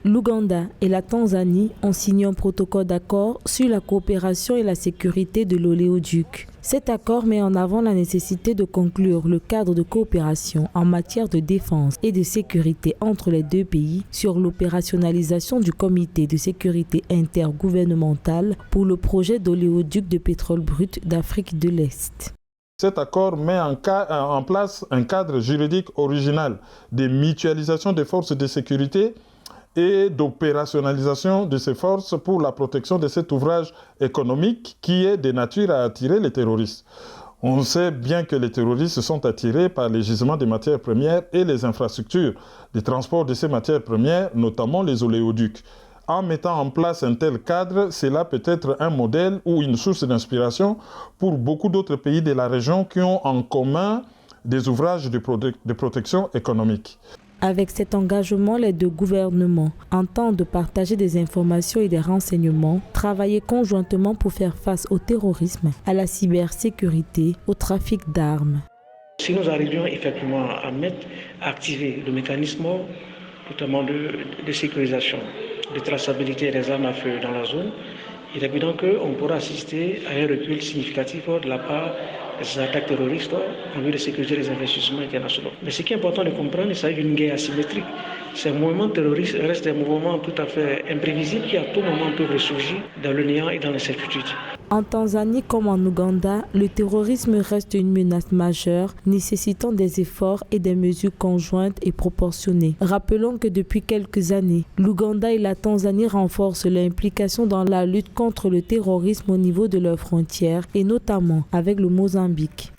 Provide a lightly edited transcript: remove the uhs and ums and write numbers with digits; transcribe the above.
L'Ouganda et la Tanzanie ont signé un protocole d'accord sur la coopération et la sécurité de l'oléoduc. Cet accord met en avant la nécessité de conclure le cadre de coopération en matière de défense et de sécurité entre les deux pays sur l'opérationnalisation du comité de sécurité intergouvernemental pour le projet d'oléoduc de pétrole brut d'Afrique de l'Est. Cet accord met en place un cadre juridique original de mutualisation des forces de sécurité et d'opérationnalisation de ces forces pour la protection de cet ouvrage économique qui est de nature à attirer les terroristes. On sait bien que les terroristes sont attirés par les gisements de matières premières et les infrastructures de transport de ces matières premières, notamment les oléoducs. En mettant en place un tel cadre, cela peut être un modèle ou une source d'inspiration pour beaucoup d'autres pays de la région qui ont en commun des ouvrages de protection économique. Avec cet engagement, les deux gouvernements entendent partager des informations et des renseignements, travailler conjointement pour faire face au terrorisme, à la cybersécurité, au trafic d'armes. Si nous arrivions effectivement à activer le mécanisme notamment de sécurisation, de traçabilité des armes à feu dans la zone, il est évident qu'on pourra assister à un recul significatif de la part des attaques terroristes en vue de sécuriser les investissements internationaux. Mais ce qui est important de comprendre, il s'agit d'une guerre asymétrique. Ces mouvements terroristes restent des mouvements tout à fait imprévisibles qui à tout moment peuvent ressurgir dans le néant et dans l'incertitude. En Tanzanie comme en Ouganda, le terrorisme reste une menace majeure, nécessitant des efforts et des mesures conjointes et proportionnées. Rappelons que depuis quelques années, l'Ouganda et la Tanzanie renforcent leur implication dans la lutte contre le terrorisme au niveau de leurs frontières et notamment avec le Mozambique.